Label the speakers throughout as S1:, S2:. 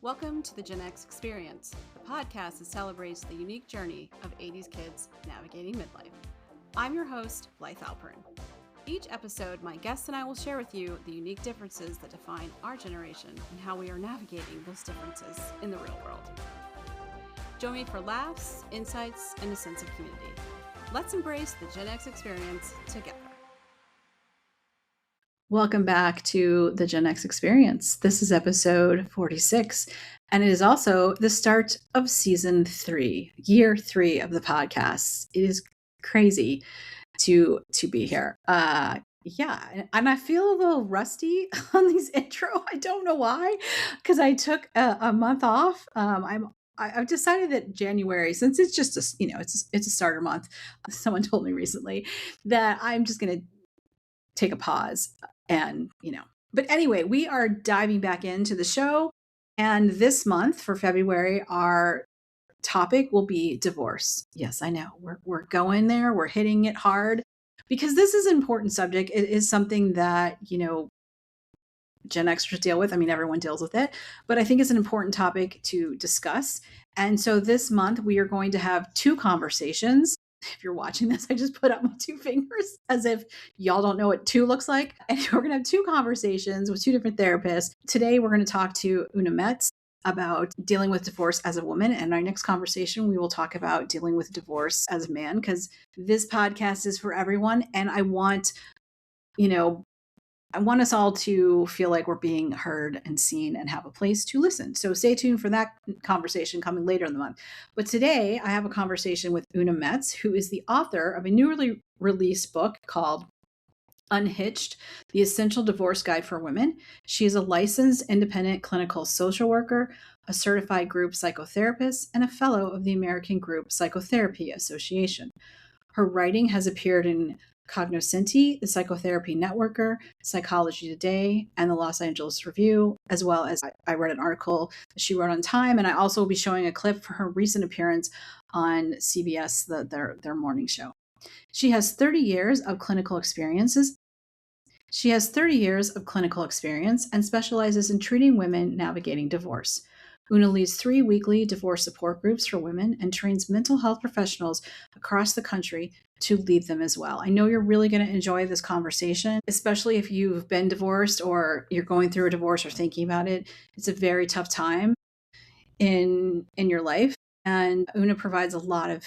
S1: Welcome to the GenX Experience, the podcast that celebrates the unique journey of 80s kids navigating midlife. I'm your host, Blythe Alperin. Each episode, my guests and I will share with you the unique differences that define our generation and how we are navigating those differences in the real world. Join me for laughs, insights, and a sense of community. Let's embrace the GenX Experience together. Welcome back to the GenX Experience. This is episode 46, and it is also the start of season 3, year 3 of the podcast. It is crazy to be here. And I feel a little rusty on these intro. I don't know why, because I took a month off. I've decided that January, since it's just it's a starter month. Someone told me recently that I'm just going to take a pause. And, but anyway, we are diving back into the show. And this month for February, our topic will be divorce. Yes, I know we're going there. We're hitting it hard because this is an important subject. It is something that, Gen Xers deal with. I mean, everyone deals with it, but I think it's an important topic to discuss. And so this month we are going to have 2 conversations. If you're watching this, I just put up my 2 fingers as if y'all don't know what 2 looks like. And we're going to have 2 conversations with 2 different therapists. Today, we're going to talk to Oona Metz about dealing with divorce as a woman. And our next conversation, we will talk about dealing with divorce as a man, because this podcast is for everyone. And I want us all to feel like we're being heard and seen and have a place to listen. So stay tuned for that conversation coming later in the month. But today I have a conversation with Oona Metz, who is the author of a newly released book called Unhitched, The Essential Divorce Guide for Women. She is a licensed independent clinical social worker, a certified group psychotherapist, and a fellow of the American Group Psychotherapy Association. Her writing has appeared in Cognoscenti, the Psychotherapy Networker, Psychology Today, and the Los Angeles Review, as well as I read an article that she wrote on Time, and I also will be showing a clip for her recent appearance on CBS, their morning show. She has 30 years of clinical experience and specializes in treating women navigating divorce. Oona leads 3 weekly divorce support groups for women and trains mental health professionals across the country to lead them as well. I know you're really going to enjoy this conversation, especially if you've been divorced or you're going through a divorce or thinking about it. It's a very tough time in your life. And Oona provides a lot of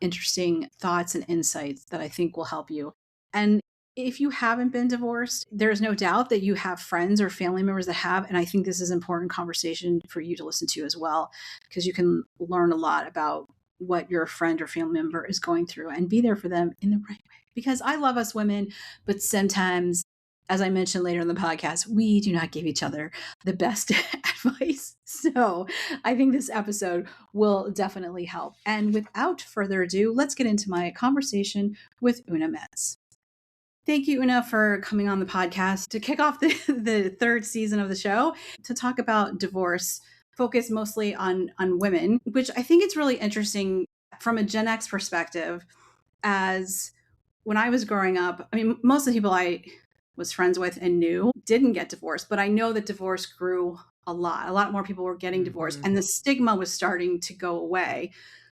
S1: interesting thoughts and insights that I think will help you. And if you haven't been divorced, there's no doubt that you have friends or family members that have. And I think this is an important conversation for you to listen to as well, because you can learn a lot about what your friend or family member is going through and be there for them in the right way. Because I love us women, but sometimes, as I mentioned later in the podcast, we do not give each other the best advice. So I think this episode will definitely help. And without further ado, let's get into my conversation with Oona Metz. Thank you, Oona, for coming on the podcast to kick off the 3rd season of the show to talk about divorce, focus mostly on women, which I think it's really interesting from a Gen X perspective. As when I was growing up, I mean, most of the people I was friends with and knew didn't get divorced, but I know that divorce grew a lot. A lot more people were getting divorced, and the stigma was starting to go away.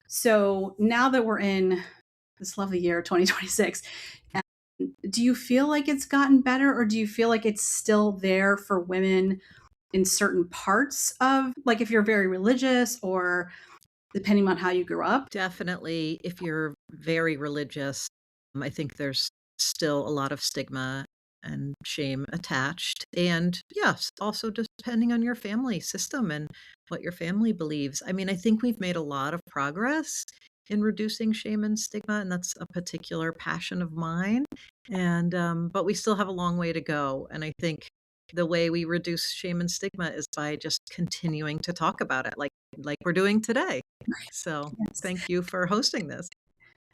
S1: So now that we're in this lovely year, 2026, do you feel like it's gotten better, or do you feel like it's still there for women in certain parts of, like, if you're very religious or depending on how you grew up?
S2: Definitely, if you're very religious, I think there's still a lot of stigma and shame attached. And yes, also depending on your family system and what your family believes. I mean, I think we've made a lot of progress in reducing shame and stigma, and that's a particular passion of mine. And but we still have a long way to go. And I think the way we reduce shame and stigma is by just continuing to talk about it, like we're doing today. So
S1: Yes.
S2: thank you for hosting this.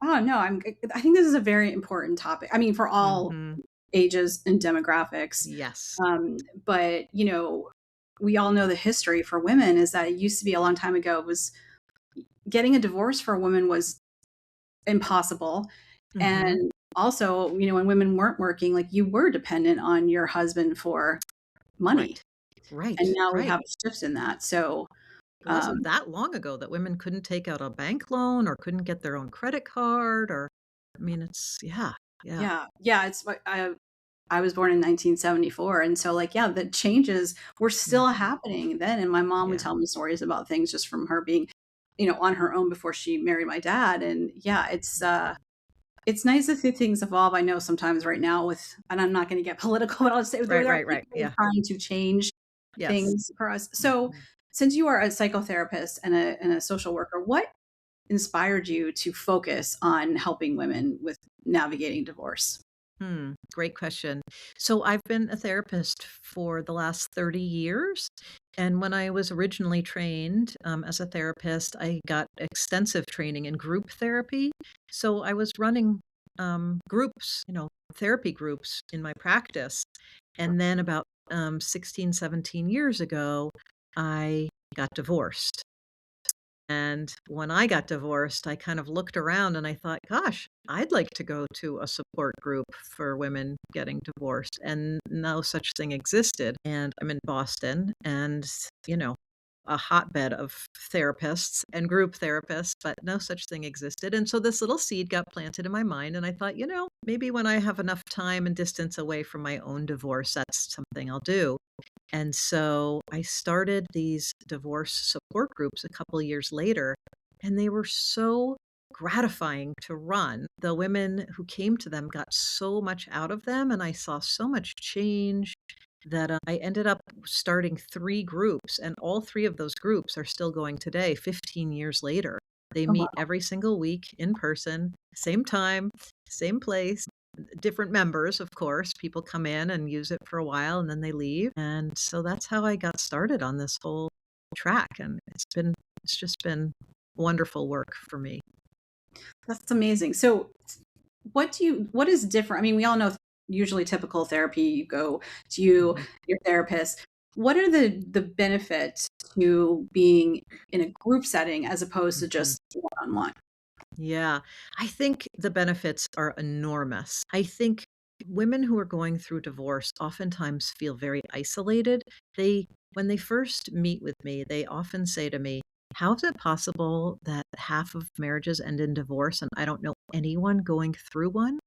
S1: Oh, no, I think this is a very important topic. I mean, for all ages and demographics.
S2: Yes.
S1: But, we all know the history for women is that it used to be a long time ago, was getting a divorce for a woman was impossible. And also, when women weren't working, like, you were dependent on your husband for money.
S2: Right,
S1: And now we
S2: right.
S1: have a shift in that. So,
S2: It wasn't
S1: um,
S2: that long ago that women couldn't take out a bank loan or couldn't get their own credit card or I mean, it's yeah, yeah.
S1: yeah, yeah, it's what I was born in 1974, and so, like, yeah, the changes were still
S2: Mhm.
S1: happening then, and my mom would
S2: Yeah,
S1: tell me stories about things just from her being, on her own before she married my dad, and yeah, it's nice to see things evolve. I know sometimes right now and I'm not gonna get political, but I'll just say
S2: right,
S1: there are
S2: right, right,
S1: people
S2: yeah.
S1: trying to change
S2: Yes.
S1: things for us. So,
S2: Mhm.
S1: since you are a psychotherapist and a social worker, what inspired you to focus on helping women with navigating divorce?
S2: Great question. So I've been a therapist for the last 30 years. And when I was originally trained as a therapist, I got extensive training in group therapy. So I was running groups, therapy groups in my practice. And then about 16, 17 years ago, I got divorced. And when I got divorced, I kind of looked around and I thought, gosh, I'd like to go to a support group for women getting divorced. And no such thing existed. And I'm in Boston and, you know, a hotbed of therapists and group therapists, but no such thing existed. And so this little seed got planted in my mind. And I thought, maybe when I have enough time and distance away from my own divorce, that's something I'll do. And so I started these divorce support groups a couple of years later, and they were so gratifying to run. The women who came to them got so much out of them, and I saw so much change that I ended up starting three groups, and all three of those groups are still going today, 15 years later. They
S1: Oh,
S2: meet
S1: wow.
S2: every single week in person, same time, same place, different members, of course. People come in and use it for a while and then they leave. And so that's how I got started on this whole track. And it's just been wonderful work for me.
S1: That's amazing. So, what is different? I mean, we all know usually typical therapy, you go to
S2: Mhm,
S1: your therapist. What are the benefits to being in a group setting as opposed to
S2: mhm.
S1: just one-on-one?
S2: Yeah, I think the benefits are enormous. I think women who are going through divorce oftentimes feel very isolated. When they first meet with me, they often say to me, how is it possible that half of marriages end in divorce and I don't know anyone going through one?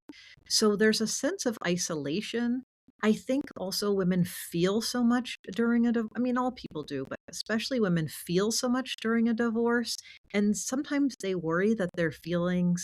S2: So there's a sense of isolation. I think also women feel so much during I mean, all people do, but especially women feel so much during a divorce. And sometimes they worry that they're feeling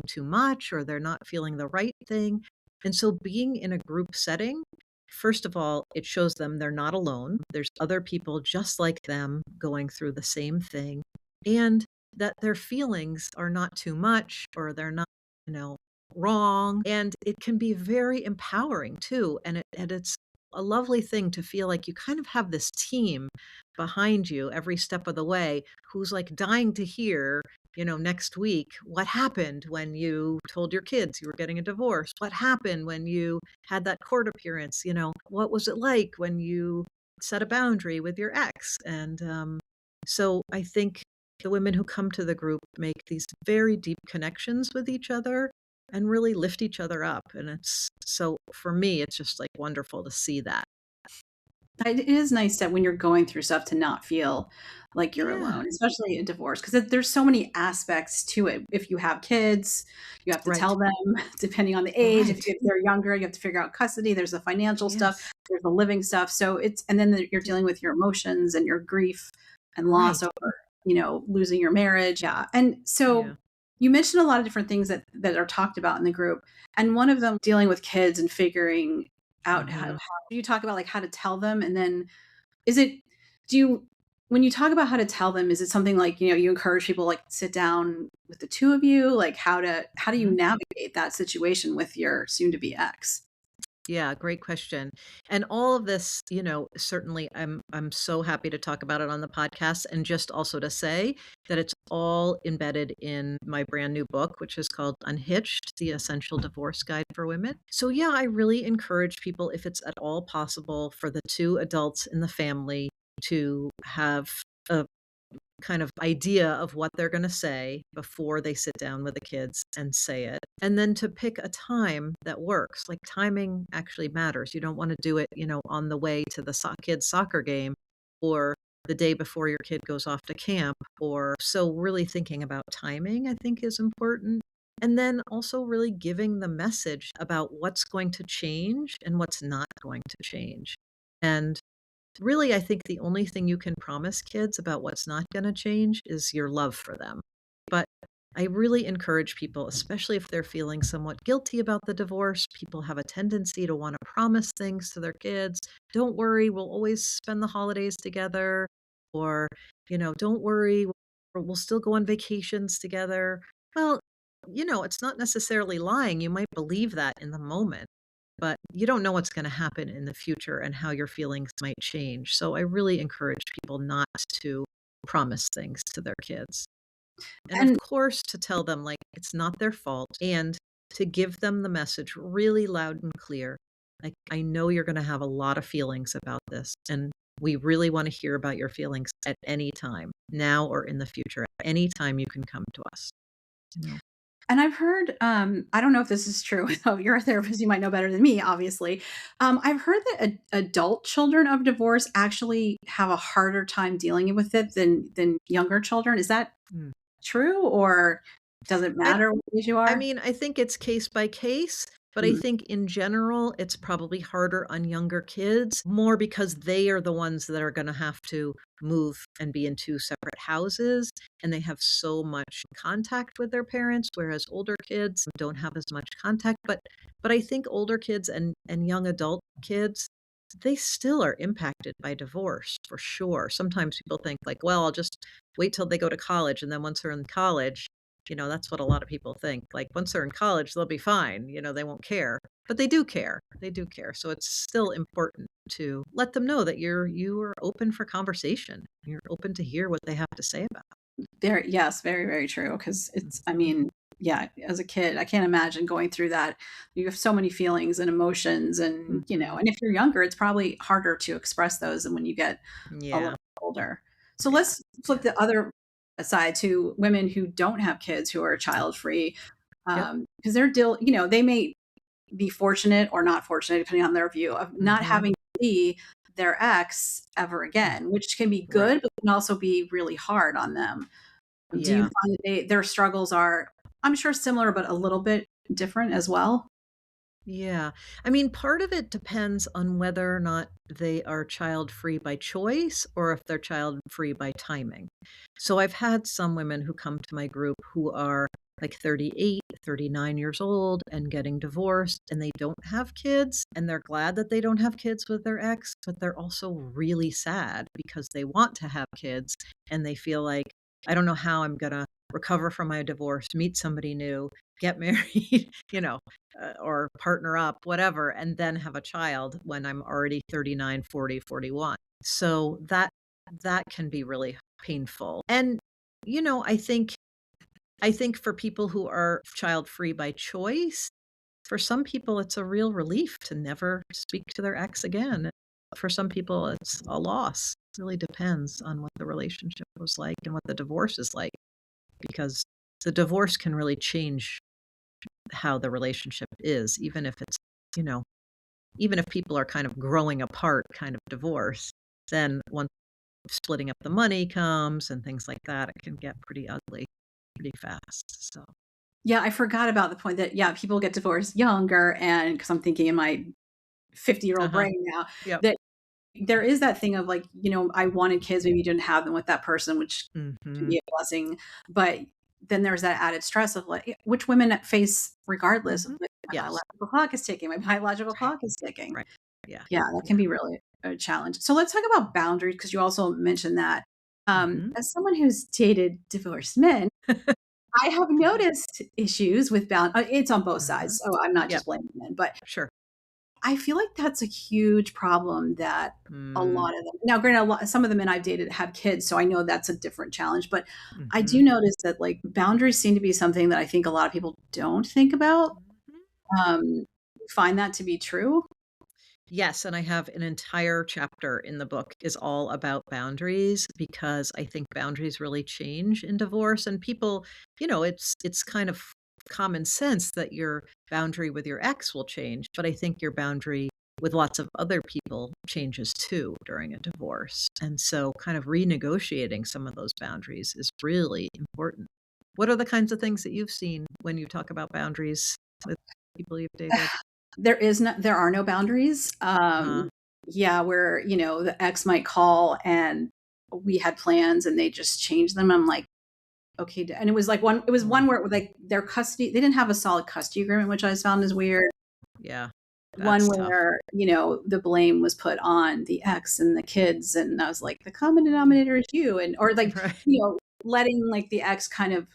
S2: too much or they're not feeling the right thing. And so being in a group setting, first of all, it shows them they're not alone. There's other people just like them going through the same thing. And that their feelings are not too much or they're not, you know, wrong, and it can be very empowering too, and it's a lovely thing to feel like you kind of have this team behind you every step of the way who's, like, dying to hear, next week, "What happened when you told your kids you were getting a divorce? What happened when you had that court appearance?" "What was it like when you set a boundary with your ex?" And, so I think the women who come to the group make these very deep connections with each other and really lift each other up, and it's so for me, it's just, like, wonderful to see that.
S1: It is nice that when you're going through stuff to not feel like you're
S2: Yeah,
S1: alone, especially a divorce, because there's so many aspects to it. If you have kids, you have to tell
S2: right,
S1: them, depending on the age.
S2: right,
S1: If they're younger, you have to figure out custody. There's the financial stuff,
S2: yes,
S1: there's the living stuff. So and then you're dealing with your emotions and your grief and loss
S2: right,
S1: over, losing your marriage. Yeah. And so
S2: yeah,
S1: you mentioned a lot of different things that are talked about in the group. And one of them dealing with kids and figuring out how
S2: mhm.
S1: you talk about, like, how to tell them, and then is it do you when you talk about how to tell them, is it something like, you encourage people, like, sit down with the 2 of you? Like, how do you
S2: Mhm.
S1: navigate that situation with your soon to be ex?
S2: Yeah, great question. And all of this, certainly I'm so happy to talk about it on the podcast and just also to say that it's all embedded in my brand new book, which is called Unhitched: The Essential Divorce Guide for Women. So yeah, I really encourage people if it's at all possible for the two adults in the family to have a kind of idea of what they're going to say before they sit down with the kids and say it. And then to pick a time that works. Like timing actually matters. You don't want to do it, on the way to the kids' soccer game or the day before your kid goes off to camp. Or so really thinking about timing, I think, is important. And then also really giving the message about what's going to change and what's not going to change. And really, I think the only thing you can promise kids about what's not gonna change is your love for them. But I really encourage people, especially if they're feeling somewhat guilty about the divorce, people have a tendency to wanna promise things to their kids. "Don't worry, we'll always spend the holidays together," or, "Don't worry, we'll still go on vacations together." Well, it's not necessarily lying, you might believe that in the moment, but you don't know what's gonna happen in the future and how your feelings might change. So I really encourage people not to promise things to their kids. And of
S1: And
S2: course, to tell them, like, it's not their fault and to give them the message really loud and clear. Like, I know you're gonna have a lot of feelings about this, and we really wanna hear about your feelings at any time, now or in the future. At any time you can come to us, you know?
S1: And I've heard, I don't know if this is true. Oh, you're a therapist, you might know better than me, obviously. I've heard that adult children of divorce actually have a harder time dealing with it than younger children. Is that
S2: Mm.
S1: true, or does it
S2: I
S1: matter what age you
S2: I
S1: are?
S2: mean, I think it's case by case, but I
S1: Mm.
S2: think in general, it's probably harder on younger kids, more because they are the ones that are gonna have to move and be in 2 separate houses, and they have so much contact with their parents, whereas older kids don't have as much contact, but I think older kids and young adult kids, they still are impacted by divorce, for sure. Sometimes people think like, "Well, I'll just wait till they go to college, and then once they're in college," that's what a lot of people think. Like, once they're in college, they'll be fine, they won't care. But they do care. They do care. So it's still important to let them know that you are open for conversation. You're open to hear what they have to say about
S1: Very, yes, very, very true. Because
S2: it.
S1: I mean, yeah, as a kid, I can't imagine going through that. You have so many feelings and emotions, and
S2: Mhm.
S1: and if you're younger, it's probably harder to express those than when you get a little
S2: Yeah.
S1: older. So
S2: Yeah.
S1: let's flip
S2: Yeah.
S1: the other side to women who don't have kids who are child free,
S2: Yep.
S1: because they're still, they may be fortunate or not fortunate, depending on their view of not
S2: Mhm.
S1: having to see their ex ever
S2: Mm.
S1: again, which can be
S2: Right.
S1: good, but can also be really hard on them. Do you
S2: Yeah.
S1: find that their struggles are, I'm sure, similar, but a little bit different as well?
S2: Yeah. I mean, part of it depends on whether or not they are child free by choice or if they're child free by timing. So I've had some women who come to my group who are like 38, 39 years old and getting divorced and they don't have kids and they're glad that they don't have kids with their ex, but they're also really sad because they want to have kids and they feel like, I don't know how I'm going to recover from my divorce, meet somebody new, get married, or partner up, whatever, and then have a child when I'm already 39, 40, 41. So that can be really painful. And I think for people who are child free by choice, for some people it's a real relief to never speak to their ex again. For some people it's a loss. It really depends on what the relationship was like and what the divorce is like because the divorce can really change how the relationship is, even if it's, you know, even if people are kind of growing apart, kind of divorce, then once splitting up the money comes and things like that, it can get pretty ugly pretty fast. So,
S1: Yeah, I forgot about the point that, yeah, people get divorced younger, and because I'm thinking in my 50-year-old
S2: uh-huh.
S1: brain now,
S2: Yep.
S1: that there is that thing of like, I wanted kids, maybe you didn't have them with that person, which can
S2: Mhm.
S1: be a blessing. But then there's that added stress of like, which women face regardless of
S2: Mhm.
S1: like, my
S2: Yes.
S1: biological clock is ticking, my biological
S2: Right.
S1: clock is ticking.
S2: Right. Yeah.
S1: Yeah, that can
S2: Yeah.
S1: be really a challenge. So let's talk about boundaries because you also mentioned that.
S2: Mhm.
S1: As someone who's dated divorced men, I have
S2: Mhm.
S1: noticed issues with it's on both sides,
S2: Uh-huh.
S1: so I'm not
S2: Yep.
S1: just blaming men, but
S2: Sure.
S1: I feel like that's a huge problem that a
S2: Mm.
S1: lot of them, now granted, some of the men I've dated have kids, so I know that's a different challenge, but I do
S2: Mhm.
S1: notice that, like, boundaries seem to be something that I think a lot of people don't think about.
S2: Mhm.
S1: You find that to be true?
S2: Yes, and I have an entire chapter in the book is all about boundaries because I think boundaries really change in divorce and people, it's kind of common sense that your boundary with your ex will change, but I think your boundary with lots of other people changes too during a divorce. And so kind of renegotiating some of those boundaries is really important. What are the kinds of things that you've seen when you talk about boundaries with people you've dated?
S1: There are no boundaries.
S2: Uh,
S1: Yeah, where, the ex might call and we had plans and they just changed them. I'm like, okay. And it was
S2: mm,
S1: one where like their custody, they didn't have a solid custody agreement, which I found is weird.
S2: yeah,
S1: One
S2: that's tough.
S1: where, the blame was put on the ex and the kids. And I was like, the common denominator is you. And, or like,
S2: Right.
S1: letting like the ex kind of,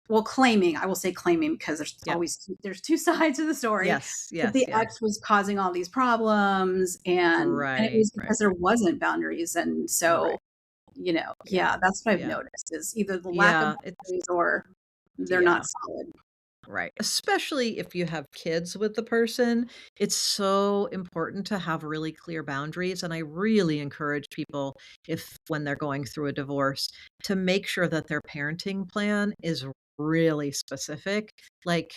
S1: well, I will say claiming because
S2: Yep.
S1: there's two sides to the story,
S2: Yes,
S1: that
S2: yes,
S1: the
S2: yes.
S1: ex was causing all these problems, and it
S2: Right,
S1: was
S2: right,
S1: because there wasn't boundaries. And so,
S2: right. Yeah,
S1: yeah, that's what I've
S2: yeah.
S1: noticed is either the lack of
S2: Yeah, it's
S1: boundaries or they're not
S2: yeah.
S1: solid.
S2: Right. Especially if you have kids with the person, it's so important to have really clear boundaries. And I really encourage people, if when they're going through a divorce, to make sure that their parenting plan is really specific. Like,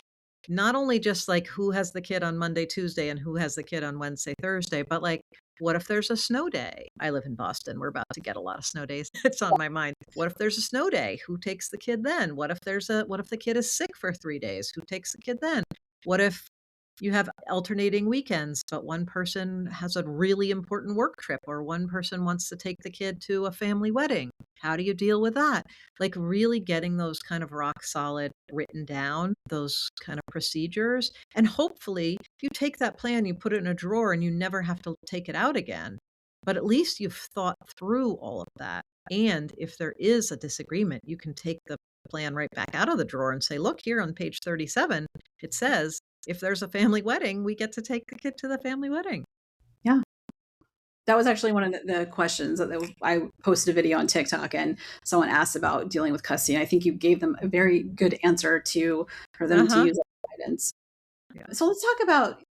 S2: not only just like who has the kid on Monday, Tuesday, and who has the kid on Wednesday, Thursday, but like, what if there's a snow day? I live in Boston. We're about to get a lot of snow days. It's on my mind. What if there's a snow day? Who takes the kid then? What if the kid is sick for 3 days? Who takes the kid then? What if you have alternating weekends, but one person has a really important work trip or one person wants to take the kid to a family wedding? How do you deal with that? Like really getting those kind of rock solid written down, those kind of procedures. And hopefully you take that plan, you put it in a drawer and you never have to take it out again. But at least you've thought through all of that. And if there is a disagreement, you can take the plan right back out of the drawer and say, look, here on page 37, it says if there's a family wedding, we get to take the kid to the family wedding.
S1: Yeah. That was actually one of the questions I posted a video on TikTok and someone asked about dealing with custody. And I think you gave them a very good answer for them to
S2: Uh-huh.
S1: use as guidance.
S2: Yeah.
S1: So let's talk about,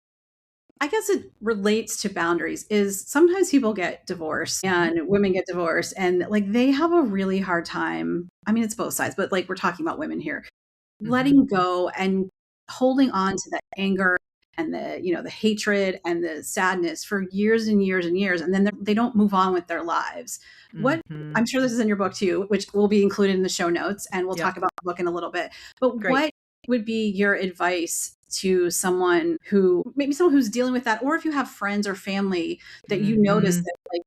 S1: I guess it relates to boundaries, is sometimes people get divorced
S2: Mhm.
S1: and women get divorced and like they have a really hard time. I mean, it's both sides, but like we're talking about women here,
S2: Mhm.
S1: letting go and holding on to that anger and the hatred and the sadness for years and years and years. And then they don't move on with their lives. What
S2: Mhm.
S1: I'm sure this is in your book too, which will be included in the show notes. And we'll
S2: Yep.
S1: talk about the book in a little bit. But
S2: Great.
S1: what would be your advice to someone who's dealing with that, or if you have friends or family that you notice
S2: Mhm.
S1: that, like,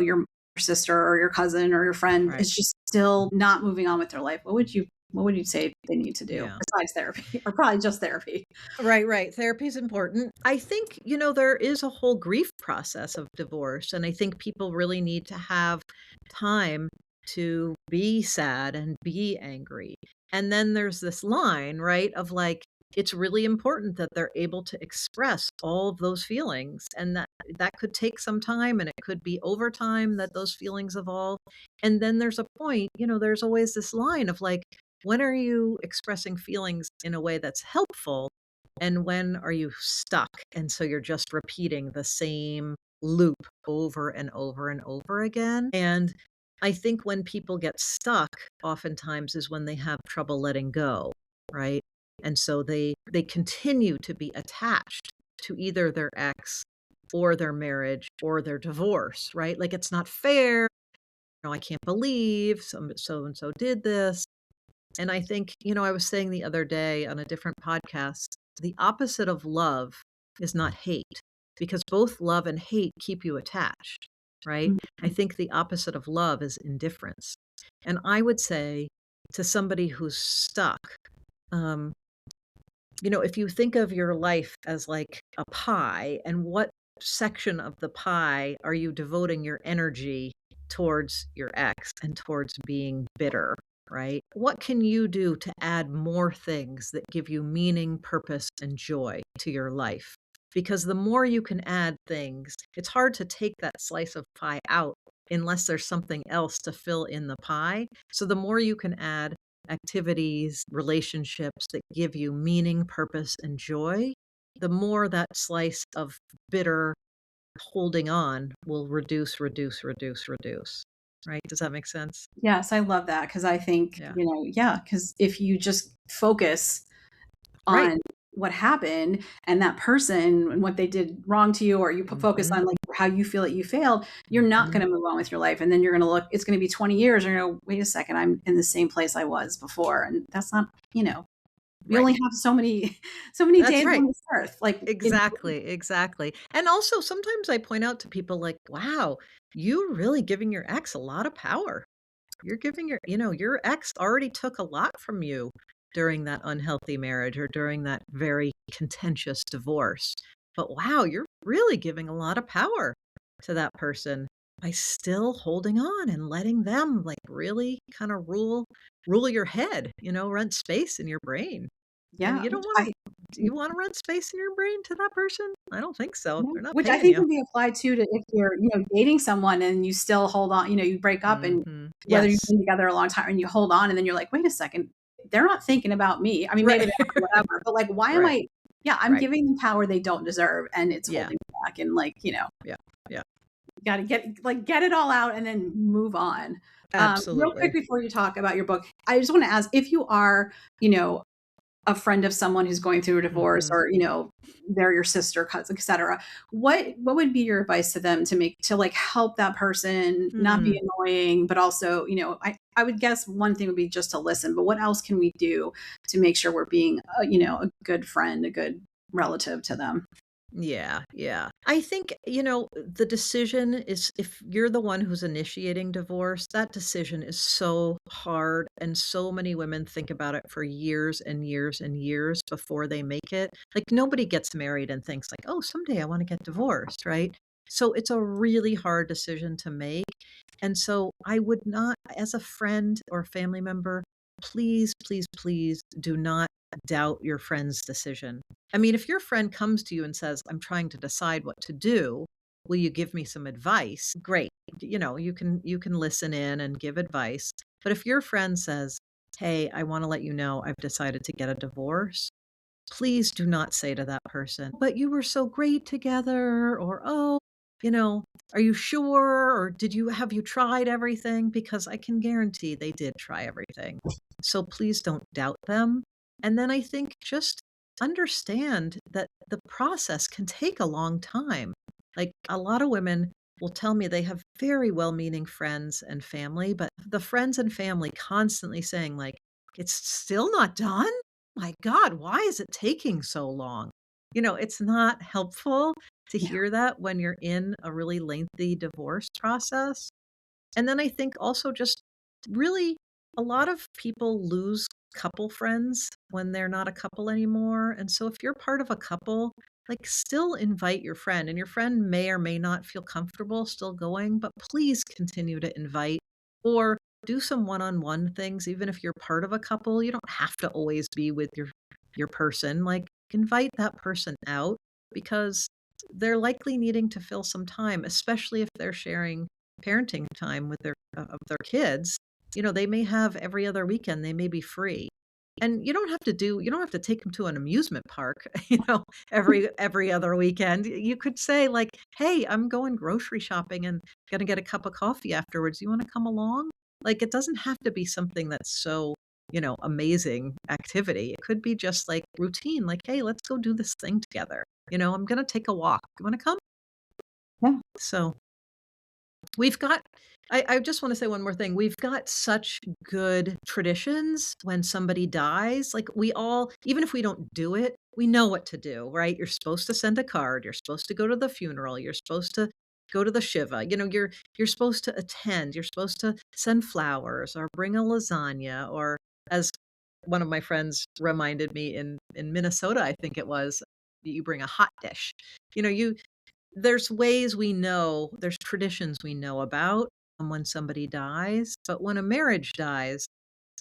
S1: your sister or your cousin or your friend
S2: Right.
S1: is just still not moving on with their life, what would you say they need to do
S2: Yeah.
S1: besides therapy, or probably just therapy?
S2: Right, right. Therapy is important. I think, there is a whole grief process of divorce, and I think people really need to have time to be sad and be angry. And then there's this line, right, of like, it's really important that they're able to express all of those feelings and that could take some time and it could be over time that those feelings evolve. And then there's a point, there's always this line of like, when are you expressing feelings in a way that's helpful and when are you stuck? And so you're just repeating the same loop over and over and over again. And I think when people get stuck, oftentimes is when they have trouble letting go, right? And so they continue to be attached to either their ex or their marriage or their divorce, right? Like it's not fair. I can't believe so and so did this. And I think, I was saying the other day on a different podcast, the opposite of love is not hate, because both love and hate keep you attached, right? I
S1: Mhm.
S2: think the opposite of love is indifference. And I would say to somebody who's stuck, um, if you think of your life as like a pie, and what section of the pie are you devoting your energy towards your ex and towards being bitter, right? What can you do to add more things that give you meaning, purpose, and joy to your life? Because the more you can add things, it's hard to take that slice of pie out unless there's something else to fill in the pie. So the more you can add activities, relationships that give you meaning, purpose, and joy, the more that slice of bitter holding on will reduce, reduce, reduce, reduce. Right? Does that make sense?
S1: Yes, I love that because I think,
S2: Yeah.
S1: yeah, because if you just focus
S2: Right.
S1: on what happened and that person and what they did wrong to you, or you put focus
S2: Mhm.
S1: on like how you feel that you failed, you're not
S2: Mhm.
S1: going to move on with your life. And then you're going to look, it's going to be 20 years and you're going to wait a second, I'm in the same place I was before. And that's not, we
S2: Right.
S1: only have so many, so many
S2: That's
S1: days
S2: right.
S1: on this earth. Like,
S2: Exactly, exactly. And also sometimes I point out to people like, "Wow, you're really giving your ex a lot of power." You're giving your ex already took a lot from you during that unhealthy marriage or during that very contentious divorce. But wow, you're really giving a lot of power to that person by still holding on and letting them like really kind of rule your head, rent space in your brain. And
S1: yeah,
S2: you don't want to do you want to rent space in your brain to that person? I don't think so.
S1: yeah,
S2: They're not
S1: which I
S2: paying
S1: think
S2: you.
S1: can be applied too to if you're, dating someone and you still hold on, you break up and
S2: Mhm.
S1: whether you've
S2: Yes.
S1: been together a long time and you hold on and then you're like, wait a second, they're not thinking about me. I mean, maybe
S2: Right.
S1: they are, whatever, but like, why am
S2: Right.
S1: I, yeah, I'm
S2: Right.
S1: giving them power they don't deserve and it's
S2: Yeah.
S1: holding me back. And like,
S2: Yeah. Yeah.
S1: got to get it all out and then move on. Real quick
S2: Absolutely.
S1: before you talk about your book, I just want to ask if you are, you know, a friend of someone who's going through a divorce
S2: Mhm.
S1: or they're your sister cousin etc. What would be your advice to them to like help that person not be
S2: Mm.
S1: annoying but also I would guess one thing would be just to listen, but what else can we do to make sure we're being a good friend, a good relative to them?
S2: Yeah, yeah. I think, the decision is if you're the one who's initiating divorce, that decision is so hard, and so many women think about it for years and years and years before they make it. Like, nobody gets married and thinks like, "Oh, someday I wanna get divorced," right? So, it's a really hard decision to make, and so I would not as a friend or family member, please, please, please do not doubt your friend's decision. I mean, if your friend comes to you and says, "I'm trying to decide what to do. Will you give me some advice?" Great. You can listen in and give advice. But if your friend says, "Hey, I want to let you know I've decided to get a divorce," please do not say to that person, "But you were so great together," or, "Oh, you know, are you sure?" or have you tried everything?" Because I can guarantee they did try everything. So please don't doubt them. And then I think just understand that the process can take a long time. Like a lot of women will tell me they have very well-meaning friends and family, but the friends and family constantly saying like, "It's still not done? My God, why is it taking so long?" It's not helpful to
S1: Yeah.
S2: hear that when you're in a really lengthy divorce process. And then I think also just really a lot of people lose couple friends when they're not a couple anymore. And so if you're part of a couple, like still invite your friend, and your friend may or may not feel comfortable still going, but please continue to invite or do some one-on-one things even if you're part of a couple. You don't have to always be with your person. Like invite that person out because they're likely needing to fill some time, especially if they're sharing parenting time with their kids. They may have every other weekend, they may be free. And you don't have to take them to an amusement park, every other weekend. You could say like, "Hey, I'm going grocery shopping and gonna get a cup of coffee afterwards. You wanna come along?" Like, it doesn't have to be something that's so, amazing activity. It could be just like routine, like, "Hey, let's go do this thing together. I'm gonna take a walk. You wanna come?"
S1: Yeah.
S2: So We've got I just wanna say one more thing. We've got such good traditions when somebody dies, like, we all even if we don't do it, we know what to do, right? You're supposed to send a card, you're supposed to go to the funeral, you're supposed to go to the Shiva, you're supposed to attend, you're supposed to send flowers or bring a lasagna, or as one of my friends reminded me in Minnesota, I think it was, you bring a hot dish. You know, you there's ways we know, there's traditions we know about when somebody dies, but when a marriage dies,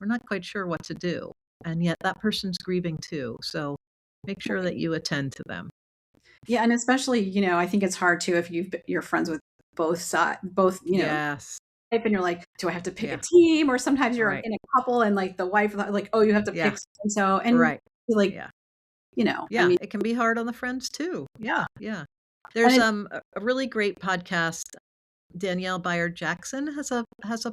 S2: we're not quite sure what to do, and yet that person's grieving too, so make sure that you attend to them.
S1: Yeah, and especially, I think it's hard too if you're friends with both,
S2: Yes.
S1: type and you're like, "Do I have to pick a
S2: Yeah.
S1: team?" Or sometimes you're
S2: Right.
S1: in a couple and like the wife like, "Oh, you have to
S2: Yeah.
S1: pick so and so." And
S2: Right.
S1: like,
S2: Yeah.
S1: I
S2: Yeah,
S1: mean,
S2: it can be hard on the friends too. Yeah,
S1: yeah.
S2: yeah.
S1: And
S2: There's
S1: it,
S2: a really great podcast. Danielle Bayard Jackson has a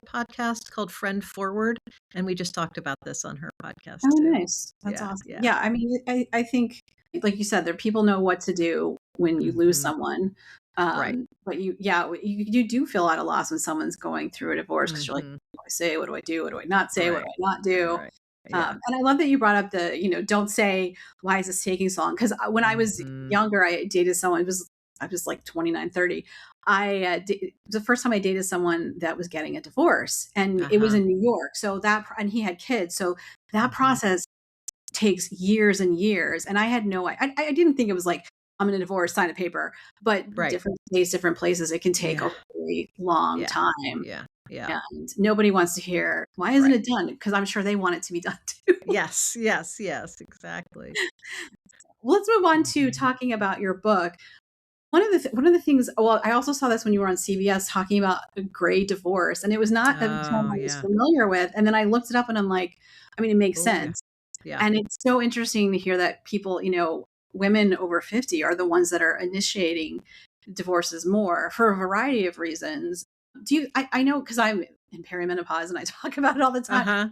S2: podcast called Friend Forward, and we just talked about this on her podcast
S1: oh,
S2: too.
S1: nice. That's
S2: Yeah,
S1: awesome.
S2: yeah.
S1: Yeah. I mean, I think, like you said, there people know what to do when you lose
S2: Mhm.
S1: someone.
S2: Right.
S1: But you do feel at a loss when someone's going through a divorce because you're like,
S2: Mhm.
S1: what do I say? What do I do? What do I not say? What do
S2: Right.
S1: I not do?
S2: Right. Yeah.
S1: And I love that you brought up don't say, why is this taking so long? Because when I was
S2: Mhm.
S1: younger, I dated someone, I was like 29, 30. It was the first time I dated someone that was getting a divorce, and it was
S2: Uh-huh.
S1: in New York. And he had kids. So that
S2: Mhm.
S1: process takes years and years. And I had I didn't think it was like, I'm in a divorce, sign a paper, but
S2: Right.
S1: different states, different places, it can take
S2: Yeah.
S1: a really long
S2: Yeah.
S1: time.
S2: Yeah. Yeah.
S1: And nobody wants to hear, why isn't
S2: Right.
S1: it done? Because I'm sure they want it to be done too.
S2: Yes. Yes. Yes. Exactly.
S1: Well, let's move on to
S2: Mhm.
S1: talking about your book. One of the things, well, I also saw this when you were on CBS talking about a gray divorce, and it was not a term
S2: Oh,
S1: I was
S2: yeah.
S1: familiar with. And then I looked it up, and I'm like, I mean, it makes
S2: Oh, yeah.
S1: sense.
S2: Yeah.
S1: And it's so interesting to hear that people, women over 50 are the ones that are initiating divorces more for a variety of reasons. I know because I'm in perimenopause and I talk about it all the time.
S2: Uh-huh.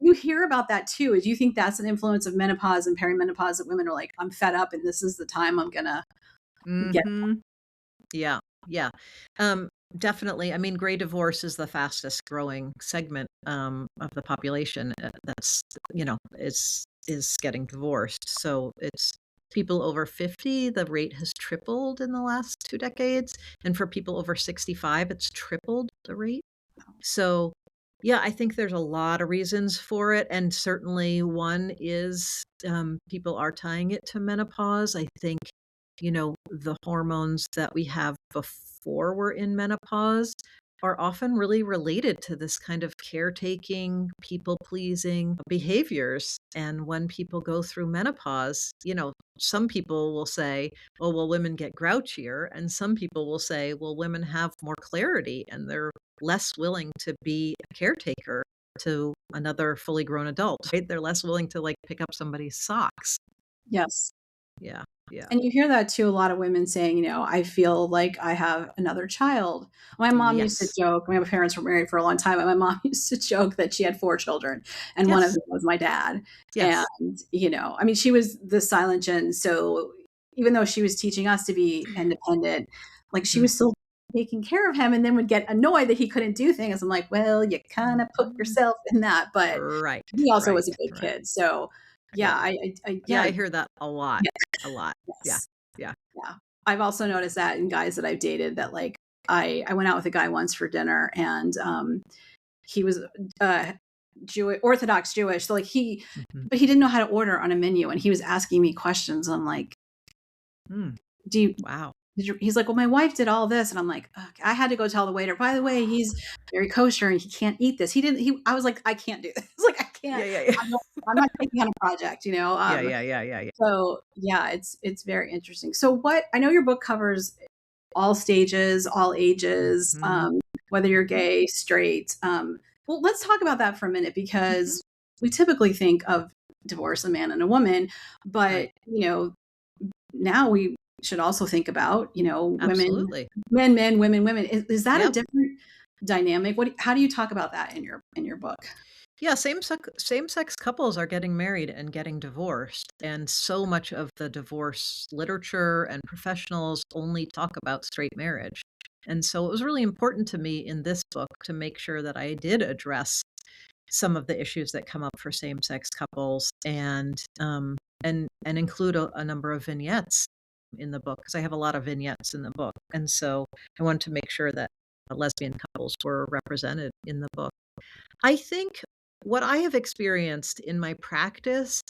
S1: You hear about that too. Do you think that's an influence of menopause and perimenopause that women are like, I'm fed up and this is the time I'm gonna get?
S2: Mhm. Yeah, yeah. Um, Definitely. I mean, gray divorce is the fastest growing segment, of the population, that's, is getting divorced. So it's people over 50, the rate has tripled in the last 2 decades, and for people over 65, it's tripled the rate. So, yeah, I think there's a lot of reasons for it, and certainly one is, people are tying it to menopause. I think, the hormones that we have before we're in menopause are often really related to this kind of caretaking, people-pleasing behaviors, and when people go through menopause, some people will say, "Oh, well, women get grouchier," and some people will say, "Well, women have more clarity, and they're less willing to be a caretaker to another fully grown adult," right? They're less willing to, like, pick up somebody's socks.
S1: Yes.
S2: Yeah, yeah.
S1: And you hear that too, a lot of women saying, I feel like I have another child. My mom used to
S2: Yes.
S1: joke, my parents were married for a long time, and my mom used to joke that she had 4 children, and one of
S2: Yes.
S1: them was my dad. And,
S2: Yes.
S1: I mean, she was the silent gen, so even though she was teaching us to be independent, like, she
S2: Mhm.
S1: was still taking care of him and then would get annoyed that he couldn't do things. I'm like, "Well, you kinda put
S2: Mhm.
S1: yourself in that," but
S2: Right,
S1: he also
S2: right,
S1: was a good
S2: right.
S1: kid. So, yeah,
S2: Yeah. Yeah,
S1: yeah,
S2: I hear that a lot, a lot. Yeah,
S1: yes.
S2: yeah.
S1: Yeah. I've also noticed that in guys that I've dated that, like, I went out with a guy once for dinner, and he was uh Jewish, Orthodox Jewish. So, like,
S2: Mhm.
S1: but he didn't know how to order on a menu, and he was asking me questions. I'm like,
S2: Mm,
S1: do you
S2: wow.
S1: he's like, well, my wife did all this. And I'm like, okay. I had to go tell the waiter, by the way, he's very kosher and he can't eat this. I was like, I can't do this. Like, I can't,
S2: Yeah, yeah, yeah.
S1: I'm not taking on a project,
S2: Yeah, yeah, yeah, yeah, yeah.
S1: so yeah, it's very interesting. So I know your book covers all stages, all ages,
S2: Mhm,
S1: whether you're
S2: mhm,
S1: gay, straight. Well, let's talk about that for a minute
S2: mhm.
S1: because we typically think of divorce, a man and a woman, but
S2: Right.
S1: now we should also think about women,
S2: Absolutely.
S1: men, women, women. Is that a
S2: Yep.
S1: different dynamic? How do you talk about that in your book?
S2: Yeah, same-sex couples are getting married and getting divorced, and so much of the divorce literature and professionals only talk about straight marriage. And so it was really important to me in this book to make sure that I did address some of the issues that come up for same-sex couples and include a number of vignettes in the book because I have a lot of vignettes in the book. And so I wanted to make sure that lesbian couples were represented in the book. I think what I have experienced in my practice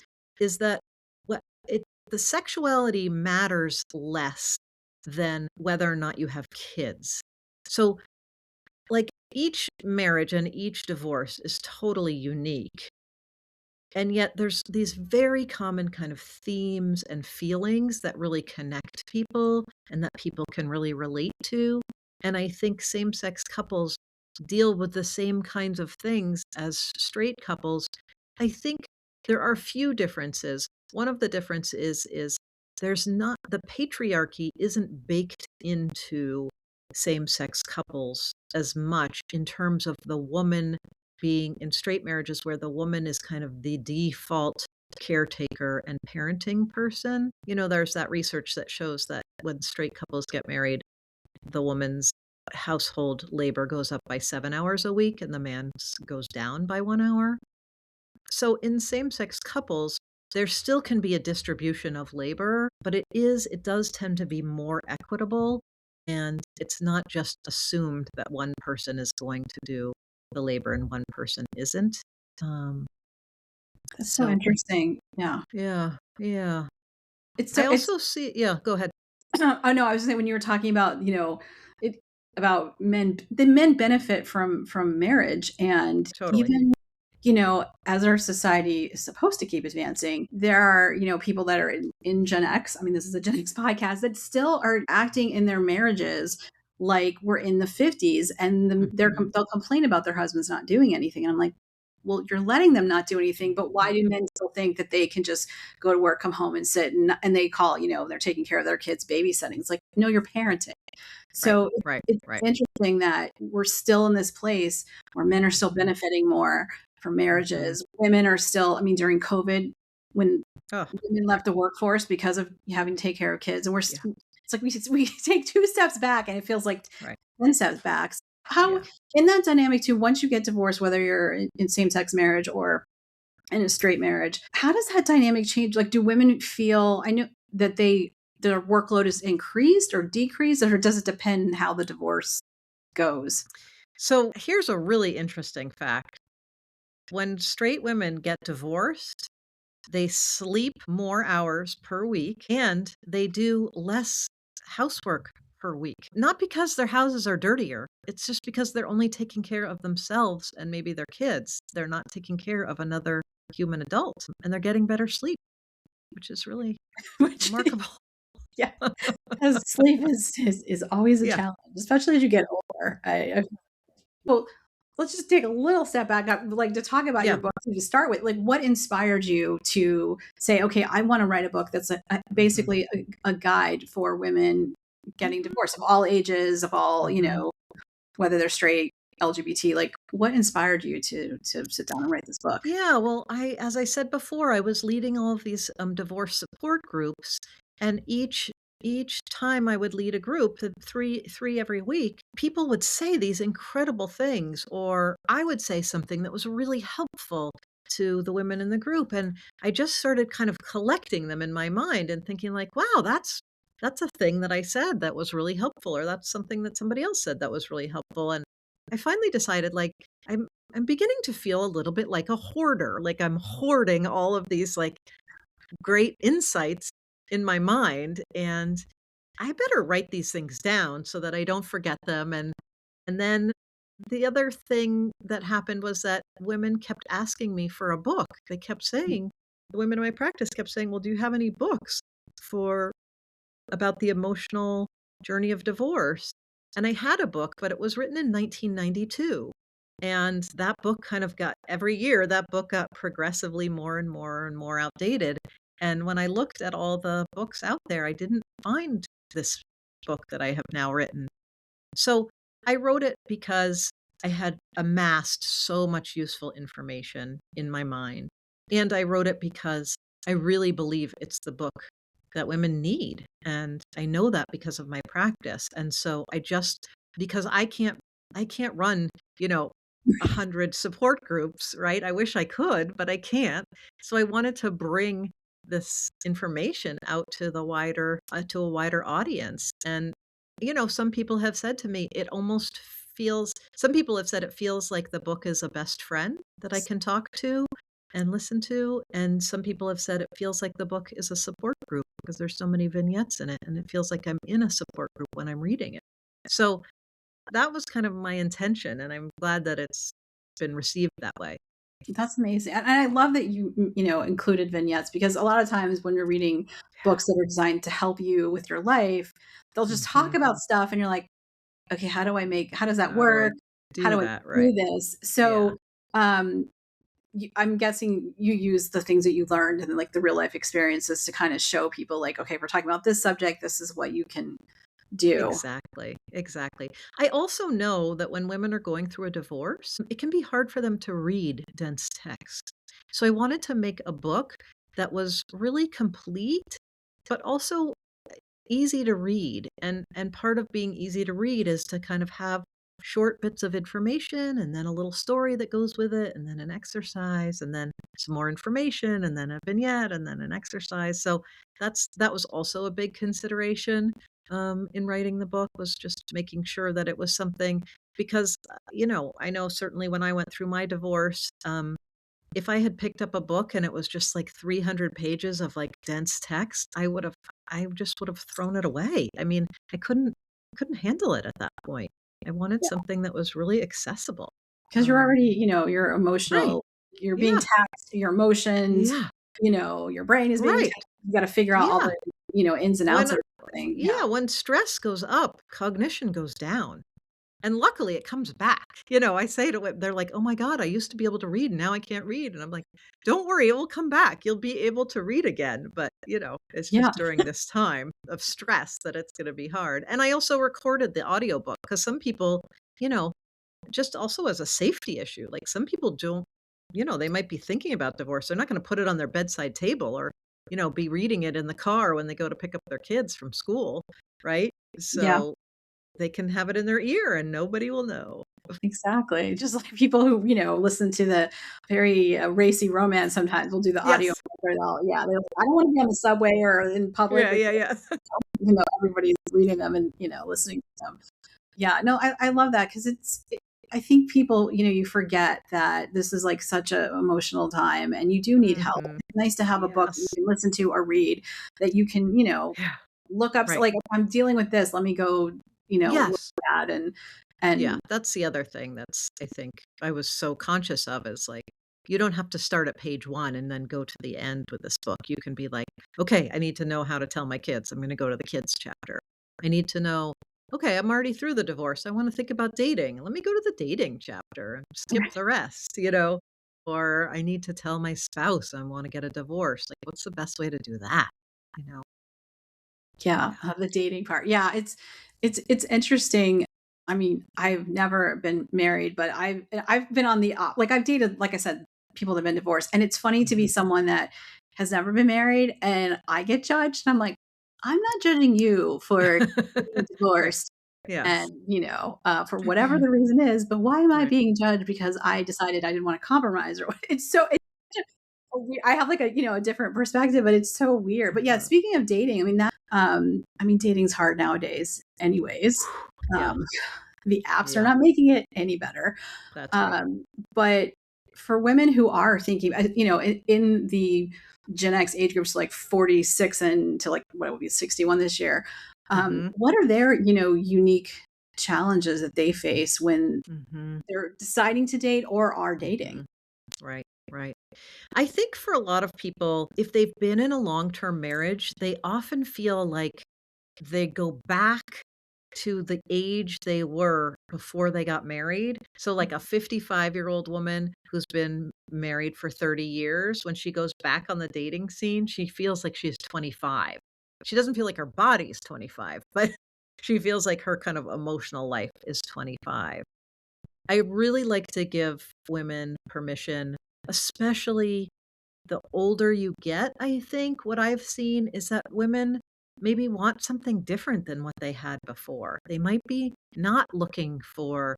S2: is that what it the sexuality matters less than whether or not you have kids. So, like, each marriage and each divorce is totally unique, and yet there's these very common kind of themes and feelings that really connect people and that people can really relate to, and I think same-sex couples deal with the same kinds of things as straight couples. I think there are few differences. One of the differences is there's not the patriarchy isn't baked into same-sex couples as much in terms of the woman being in straight marriages where the woman is kind of the default caretaker and parenting person. There's that research that shows that when straight couples get married, the woman's household labor goes up by 7 hours a week and the man's goes down by 1 hour. So in same-sex couples, there still can be a distribution of labor, but it does tend to be more equitable, and it's not just assumed that one person is going to do the labor and one person isn't. Um,
S1: That's so
S2: so
S1: interesting. Yeah.
S2: yeah, yeah.
S1: It's
S2: I
S1: so it's
S2: also see yeah, go ahead.
S1: oh no, I was saying when you were talking about, it about men, the men benefit from marriage, and
S2: Totally.
S1: even, as our society is supposed to keep advancing, there are, people that are in Gen X. I mean, this is a Gen X podcast that still are acting in their marriages like we're in the 50s, and
S2: Mhm.
S1: they'll complain about their husbands not doing anything. And I'm like, well, you're letting them not do anything, but why do men still think that they can just go to work, come home and sit and they call, they're taking care of their kids babysitting? It's like, no, you're parenting.
S2: Right,
S1: So
S2: right,
S1: it's
S2: right.
S1: interesting that we're still in this place where men are still
S2: Mhm,
S1: benefiting more from
S2: mhm.
S1: marriages. Women are still, I mean, during COVID, when
S2: Oh,
S1: women
S2: yeah,
S1: left the workforce because of having to take care of kids, and
S2: yeah,
S1: it's like we take 2 steps back and it feels like
S2: right,
S1: 10 steps back. How,
S2: yeah.
S1: in that dynamic too, once you get divorced, whether you're in same-sex marriage or in a straight marriage, how does that dynamic change? Like, do women feel, I know that their workload is increased or decreased, or does it depend how the divorce goes?
S2: So, here's a really interesting fact. When straight women get divorced, they sleep more hours per week and they do less housework per week. Not because their houses are dirtier, it's just because they're only taking care of themselves and maybe their kids. They're not taking care of another human adult and they're getting better sleep, which is really
S1: Which,
S2: remarkable.
S1: yeah, because sleep is always a
S2: Yeah,
S1: challenge, especially as you get older. Well, let's just take a little step back up, like, to talk about your
S2: yeah.
S1: book to start with. Like, what inspired you to say, okay, I want to write a book that's
S2: Mhm.
S1: basically a guide for women getting
S2: Mhm.
S1: divorced of all ages, of all,
S2: Mhm.
S1: whether they're straight, LGBT. Like, what inspired you to sit down and write this book?
S2: Yeah, well, as I said before, I was leading all of these divorce support groups, and each time I would lead a group, three every week, people would say these incredible things, or I would say something that was really helpful to the women in the group, and I just started kind of collecting them in my mind and thinking like, wow, that's a thing that I said that was really helpful, or that's something that somebody else said that was really helpful, and I finally decided like I'm beginning to feel a little bit like a hoarder, like I'm hoarding all of these, like, great insights in my mind, and I better write these things down so that I don't forget them, and then the other thing that happened was that women kept asking me for a book. They kept saying the women in my practice kept saying, "Well, do you have any books for about the emotional journey of divorce?" And I had a book, but it was written in 1992. And that book kind of got every year, that book got progressively more and more and more outdated. And when I looked at all the books out there, I didn't find this book that I have now written. So I wrote it because I had amassed so much useful information in my mind. And I wrote it because I really believe it's the book that women need. And I know that because of my practice. And so because I can't run, you know, 100 support groups, right? I wish I could, but I can't. So I wanted to bring this information out to a wider audience. And some people have said to me, some people have said it feels like the book is a best friend that I can talk to and listen to. And some people have said it feels like the book is a support group because there's so many vignettes in it. And it feels like I'm in a support group when I'm reading it. So that was kind of my intention. And I'm glad that it's been received that way.
S1: That's amazing. And I love that included vignettes, because a lot of times when you're reading books that are designed to help you with your life, they'll just talk
S2: Hmm.
S1: about stuff and you're like, okay, how does that
S2: How do I
S1: work? How
S2: do
S1: do I
S2: that? Right.
S1: do this?
S2: Yeah.
S1: So, um, I'm guessing you use the things that you learned and like the real life experiences to kind of show people like, okay, if we're talking about this subject, this is what you can do.
S2: Exactly, exactly. I also know that when women are going through a divorce, it can be hard for them to read dense text. So I wanted to make a book that was really complete, but also easy to read. And part of being easy to read is to kind of have short bits of information and then a little story that goes with it and then an exercise and then some more information and then a vignette and then an exercise. So that was also a big consideration in writing the book, was just making sure that it was something because I know certainly when I went through my divorce, if I had picked up a book and it was just like 300 pages of like dense text, I just would have thrown it away. I mean, I couldn't handle it at that point. I wanted something that was really accessible.
S1: Because you're
S2: Um,
S1: already, you're
S2: right.
S1: emotional, you're being
S2: Yeah.
S1: taxed, your emotions,
S2: Yeah.
S1: your brain is being
S2: Right.
S1: taxed. You got to figure out all
S2: Yeah.
S1: the, ins and outs
S2: When
S1: of everything. Yeah.
S2: yeah, when stress goes up, cognition goes down. And luckily it comes back. I say to it, they're like, "Oh my god, I used to be able to read, and now I can't read." And I'm like, "Don't worry, it will come back. You'll be able to read again." But, it's
S1: Yeah.
S2: just during this time of stress that it's gonna be hard. And I also recorded the audiobook because some people, you know, just also as a safety issue, like some people don't, they might be thinking about divorce. They're not gonna put it on their bedside table or, be reading it in the car when they go to pick up their kids from school, right?
S1: Yeah.
S2: So they can have it in their ear and nobody will know.
S1: Exactly. Just like people who, listen to the very racy romance sometimes will do the audio
S2: Yes.
S1: or they'll, yeah, they're like, I don't want to be on the subway or in public
S2: Yeah,
S1: with,
S2: yeah, yeah.
S1: everybody's reading them and, listening to them. Yeah, no, I love that because I think people, you forget that this is like such a emotional time and you do need help.
S2: Mhm.
S1: It's nice to have a book you
S2: Yes.
S1: can listen to or read that you can,
S2: Yeah.
S1: look up. So
S2: Right.
S1: like, if I'm dealing with this, let me go, look
S2: Yes.
S1: at that
S2: Yeah,
S1: and
S2: that's the other thing that's I think I was so conscious of is, like, you don't have to start at page 1 and then go to the end with this book. You can be like, "Okay, I need to know how to tell my kids. I'm gonna go to the kids chapter. I need to know, okay, I'm already through the divorce. I wanna think about dating. Let me go to the dating chapter and skip the rest. Or I need to tell my spouse I wanna get a divorce. Like, what's the best way to do that? You know?
S1: yeah, the dating part. Yeah, it's interesting. I mean, I've never been married, but I've been on the like I've dated, like I said, people that have been divorced, and it's funny to be
S2: Mhm.
S1: someone that has never been married, and I get judged. And I'm like, I'm not judging you for getting
S2: Yeah.
S1: divorced, and
S2: Yes.
S1: for whatever the reason is. But why am I
S2: Right.
S1: being judged because I decided I didn't want to compromise or what? I have like a different perspective, but it's so weird. But yeah,
S2: Uh-huh.
S1: speaking of dating, I mean dating's hard nowadays anyways.
S2: Yeah.
S1: Um, the apps are
S2: Yeah.
S1: not making it any better.
S2: That's right.
S1: But for women who are thinking, in the Gen X age groups, like 46 and to like what would be 61 this year,
S2: Mhm.
S1: what are their, unique challenges that they face when
S2: Mhm.
S1: they're deciding to date or are dating?
S2: Mhm. Right, right. I think for a lot of people, if they've been in a long-term marriage, they often feel like they go back to the age they were before they got married. So, like a 55-year-old woman who's been married for 30 years, when she goes back on the dating scene, she feels like she's 25. She doesn't feel like her body's 25, but she feels like her kind of emotional life is 25. I really like to give women permission, especially the older you get, I think what I've seen is that women maybe want something different than what they had before. They might be not looking for,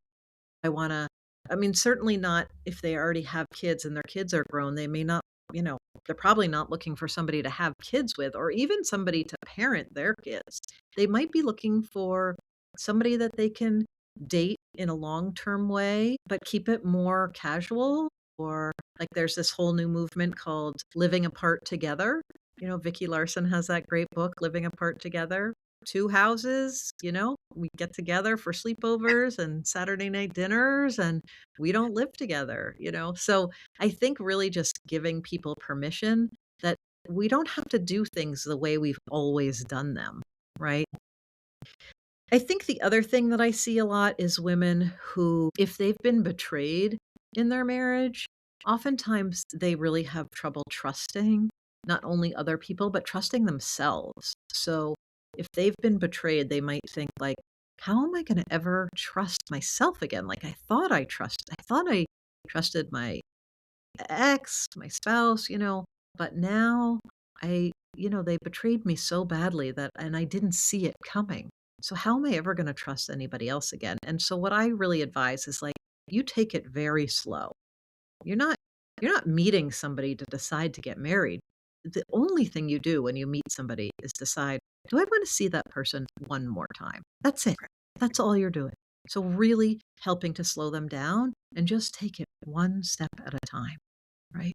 S2: I wanna I mean, certainly not if they already have kids and their kids are grown, they may not, you know, they're probably not looking for somebody to have kids with or even somebody to parent their kids. They might be looking for somebody that they can date in a long-term way, but keep it more casual or like there's this whole new movement called living apart together. Vicki Larson has that great book, Living Apart Together. 2 houses, we get together for sleepovers and Saturday night dinners, and we don't live together. So, I think really just giving people permission that we don't have to do things the way we've always done them, right? I think the other thing that I see a lot is women who, if they've been betrayed in their marriage, oftentimes they really have trouble trusting not only other people, but trusting themselves. So if they've been betrayed, they might think like, how am I going to ever trust myself again? Like I thought I trusted my ex, my spouse, but now they betrayed me so badly and I didn't see it coming. So how am I ever going to trust anybody else again? And so what I really advise is like, you take it very slow. You're not you're not meeting somebody to decide to get married. The only thing you do when you meet somebody is decide, "Do I wanna see that person one more time?" That's it. That's all you're doing. So really helping to slow them down and just take it one step at a time, right?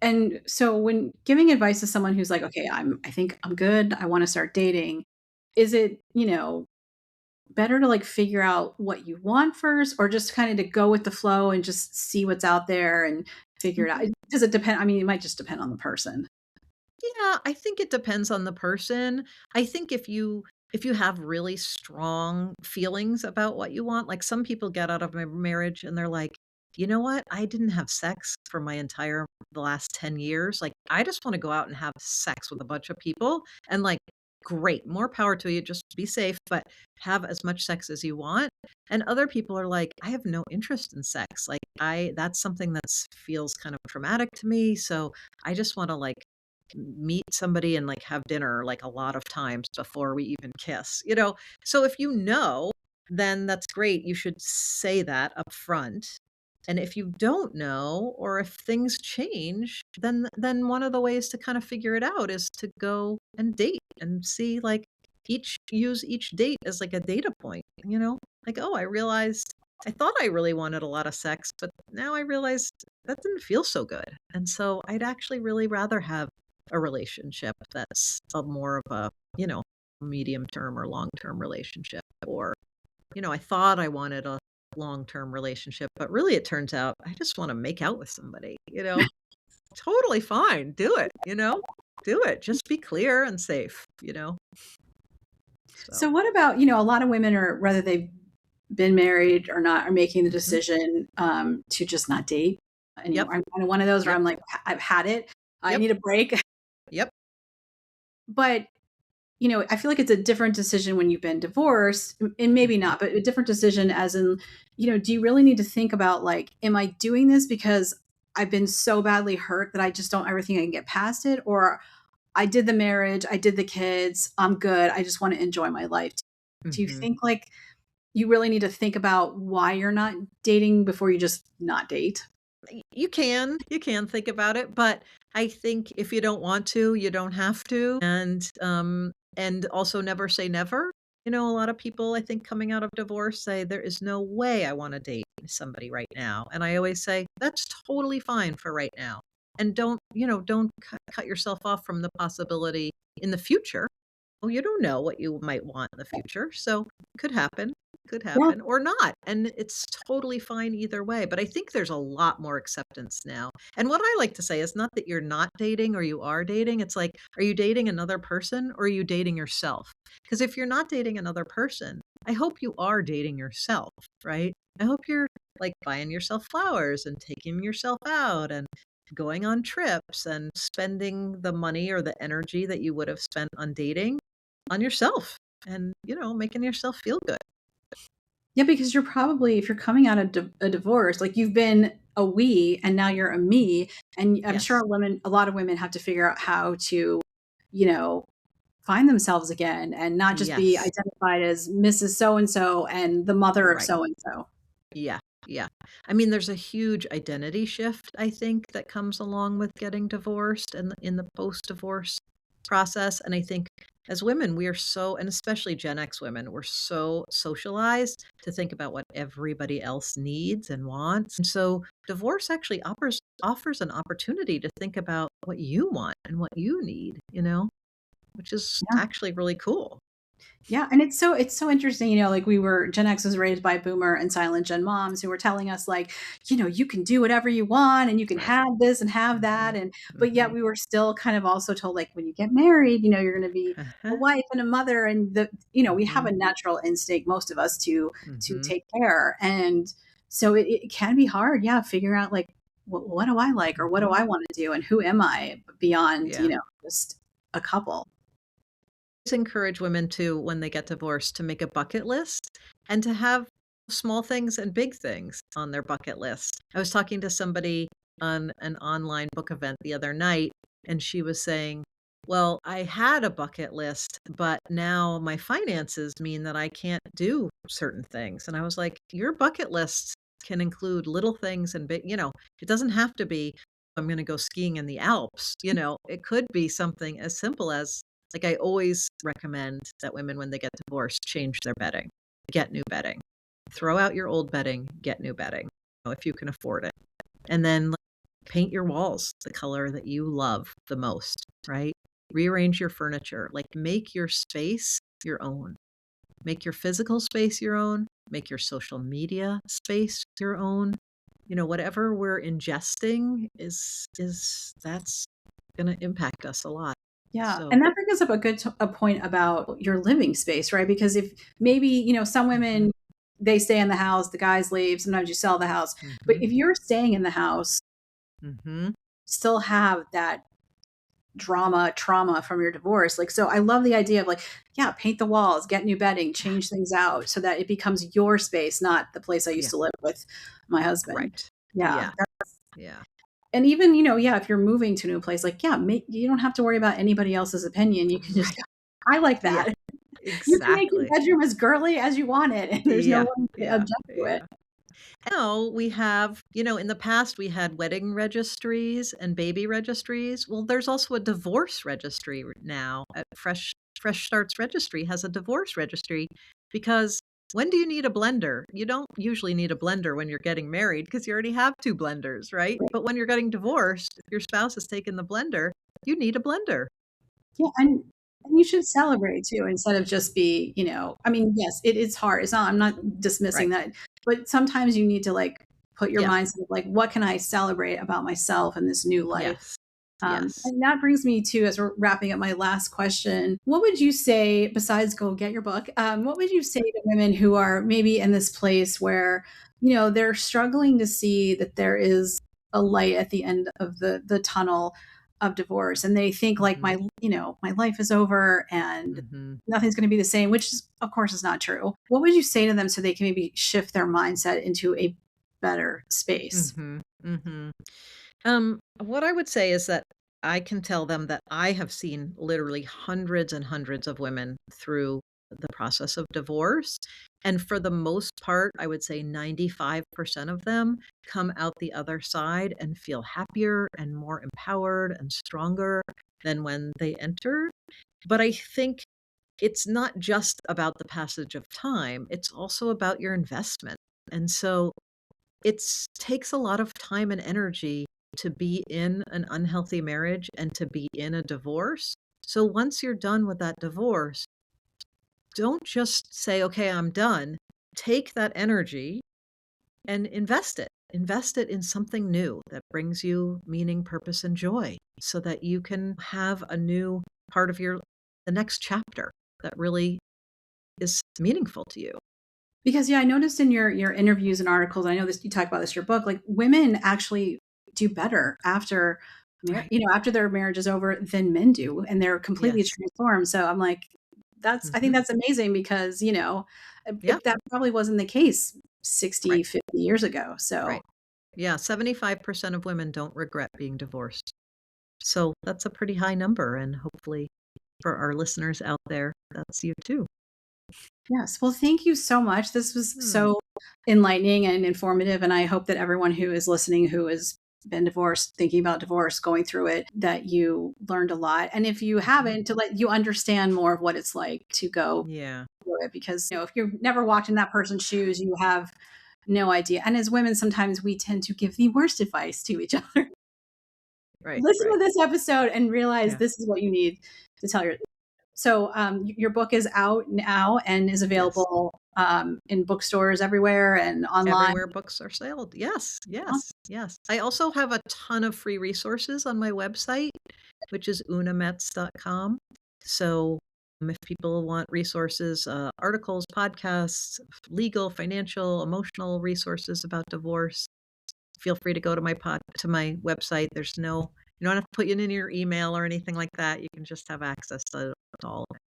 S1: And so when giving advice to someone who's like, "Okay, I think I'm good. I wanna start dating," is it, better to, like, figure out what you want first or just kinda to go with the flow and just see what's out there and figure it out?
S2: Mhm.
S1: Does it depend? I mean, it might just depend on the person.
S2: Yeah, I think it depends on the person. I think if you have really strong feelings about what you want, like some people get out of a marriage and they're like, "You know what? I didn't have sex for the last 10 years. Like I just want to go out and have sex with a bunch of people." And like, great, more power to you. Just be safe, but have as much sex as you want. And other people are like, "I have no interest in sex. Like I that's something that feels kind of traumatic to me, so I just want to like meet somebody and, like, have dinner, like, a lot of times before we even kiss, you know? So if you know, then that's great, you should say that up front, and if you don't know, or if things change, then one of the ways to kind of figure it out is to go and date and see, like, use each date as, like, a data point, you know? Like, "Oh, I realized I thought I really wanted a lot of sex, but now I realized that didn't feel so good, and so I'd actually really rather have a relationship that's a more of a, medium term or long term relationship. Or, I thought I wanted a long term relationship, but really it turns out I just want to make out with somebody, Totally fine. Do it, Do it. Just be clear and safe. So,
S1: So what about, a lot of women are whether they've been married or not are making the
S2: mhm.
S1: decision, to just not date
S2: Yep.
S1: anymore. I'm kinda one of those where
S2: Yep.
S1: I'm like, "I've had it. I
S2: Yep.
S1: need a break."
S2: Yep.
S1: But I feel like it's a different decision when you've been divorced, and maybe
S2: Mhm.
S1: not, but a different decision as in, do you really need to think about like, am I doing this because I've been so badly hurt that I just don't ever think I can get past it? Or I did the marriage, I did the kids, I'm good. I just want to enjoy my life. Do you
S2: Mhm.
S1: think like you really need to think about why you're not dating before you just not date?
S2: You can think about it, but I think if you don't want to, you don't have to, and also never say never. A lot of people I think coming out of divorce say there is no way I wanna date somebody right now, and I always say, "That's totally fine for right now." And don't cut yourself off from the possibility in the future. Well, you don't know what you might want in the future, so could
S1: Yeah.
S2: happen or not, and it's totally fine either way, but I think there's a lot more acceptance now, and what I like to say is not that you're not dating or you are dating, it's like, are you dating another person or are you dating yourself? Because if you're not dating another person, I hope you are dating yourself, right? I hope you're, like, buying yourself flowers and taking yourself out and going on trips and spending the money or the energy that you would have spent on dating on yourself and, making yourself feel good.
S1: Yeah, because you're probably if you're coming out of a divorce, like you've been a we and now you're a me, and I'm sure
S2: Yes.
S1: a lot of women have to figure out how to, you know, find themselves again and not just be
S2: Yes.
S1: identified as Mrs. So and so and the mother of
S2: Right.
S1: so and so.
S2: Yeah. Yeah. I mean, there's a huge identity shift, I think, that comes along with getting divorced and in the post-divorce process. And I think as women, we are so, and especially Gen X women, we're so socialized to think about what everybody else needs and wants. And so divorce actually offers an opportunity to think about what you want and what you need, which is actually really cool.
S1: Yeah, and it's so interesting, like we were Gen X was raised by boomer and silent Gen moms who were telling us like, you can do whatever you want and you can
S2: Right.
S1: have this and have that
S2: Mhm.
S1: and but yet
S2: Mhm.
S1: we were still kind of also told like when you get married, you're going to be a wife and a mother and we have
S2: Mhm.
S1: a natural instinct most of us to
S2: Mhm.
S1: take care. And So it can be hard. Yeah. Figuring out like, what do I like, or what do
S2: Mhm.
S1: I want to do? And who am I beyond,
S2: Yeah.
S1: just a couple?
S2: Always encourage women to, when they get divorced, to make a bucket list and to have small things and big things on their bucket list. I was talking to somebody on an online book event the other night, and she was saying, well, I had a bucket list, but now my finances mean that I can't do certain things. And I was like, your bucket list can include little things and big, it doesn't have to be, I'm going to go skiing in the Alps. It could be something as simple as, like, I always recommend that women, when they get divorced, change their bedding, get new bedding, throw out your old bedding, get new bedding, if you can afford it. And then, like, paint your walls the color that you love the most, right? Rearrange your furniture, like, make your space your own. Make your physical space your own, make your social media space your own. Whatever we're ingesting is that's gonna impact us a lot.
S1: Yeah.
S2: So,
S1: And that brings up a point about your living space, right? Because if maybe, some
S2: mhm,
S1: women, they stay in the house, the guys leave, sometimes you sell the house. But
S2: mhm,
S1: if you're staying in the house,
S2: mhm.
S1: still have that trauma from your divorce. Like, so I love the idea of like, yeah, paint the walls, get new bedding,
S2: Yeah,
S1: change things out so that it becomes your space, not the place I used
S2: yeah,
S1: to live with my husband.
S2: right.
S1: Yeah.
S2: Yeah, yeah,
S1: And even, yeah, if you're moving to a new place, like, yeah, you don't have to worry about anybody else's opinion. You can just
S2: right.
S1: go, I like
S2: Yeah,
S1: that. You can make your
S2: exactly.
S1: bedroom as girly as you want it, and there's no
S2: Yeah,
S1: one to
S2: yeah,
S1: object to it.
S2: yeah. Now we have, in the past we had wedding registries and baby registries. Well, there's also a divorce registry now. At Fresh Starts Registry has a divorce registry, because when do you need a blender? You don't usually need a blender when you're getting married because you already have two blenders, right?
S1: Right.
S2: But when you're getting divorced, if your spouse has taken the blender, you need a blender.
S1: Yeah, and you should celebrate too instead of just be, I mean, yes, it is hard. It's not I'm not dismissing
S2: Right.
S1: that, but sometimes you need to, like, put your
S2: Yes.
S1: mindset of, like, "What can I celebrate about myself in this new life?"
S2: Yes. Yes.
S1: And that brings me to, as we're wrapping up, my last question. What would you say, besides go get your book, what would you say to women who are maybe in this place where, they're struggling to see that there is a light at the end of the tunnel of divorce, and they think like
S2: Mhm.
S1: my life is over and
S2: Mhm.
S1: nothing's going to be the same, which is, of course, is not true. What would you say to them so they can maybe shift their mindset into a better space?
S2: Mhm. Mhm. What I would say is that I can tell them that I have seen literally hundreds and hundreds of women through the process of divorce. And for the most part, I would say 95% of them come out the other side and feel happier and more empowered and stronger than when they entered. But I think it's not just about the passage of time, it's also about your investment. And so takes a lot of time and energy to be in an unhealthy marriage and to be in a divorce. So once you're done with that divorce, don't just say, "Okay, I'm done." Take that energy and invest it. Invest it in something new that brings you meaning, purpose, and joy so that you can have a new part of the next chapter that really is meaningful to you.
S1: Because, yeah, I noticed in your interviews and articles, I know this, you talk about this in your book, like, women actually do better after
S2: Right.
S1: after their marriage is over than men do, and they're completely
S2: Yes.
S1: transformed. So I'm like, I think
S2: Mhm.
S1: that's amazing because,
S2: Yeah.
S1: that probably wasn't the case
S2: Right.
S1: 60, 50 years ago. So
S2: Right. Yeah, 75% of women don't regret being divorced. So that's a pretty high number, and hopefully for our listeners out there, that's you too.
S1: yes. Well, thank you so much. This was
S2: Hmm.
S1: so enlightening and informative. And I hope that everyone who is listening, who has been divorced, thinking about divorce, going through it, that you learned a lot. And if you
S2: Mhm.
S1: haven't, to let you understand more of what it's like to go
S2: Yeah.
S1: through it. Because, if you've never walked in that person's shoes, you have no idea. And as women, sometimes we tend to give the worst advice to each other.
S2: Right,
S1: Listen to
S2: right.
S1: this episode and realize
S2: Yeah.
S1: this is what you need to tell your. So, your book is out now and is
S2: Yes.
S1: available in bookstores everywhere and online.
S2: Everywhere books are sold. Yes, yes,
S1: Awesome.
S2: yes. I also have a ton of free resources on my website, which is oonametz.com. So If people want resources, articles, podcasts, legal, financial, emotional resources about divorce, feel free to go to my website. You don't have to put it in your email or anything like that. You can just have access to all of it.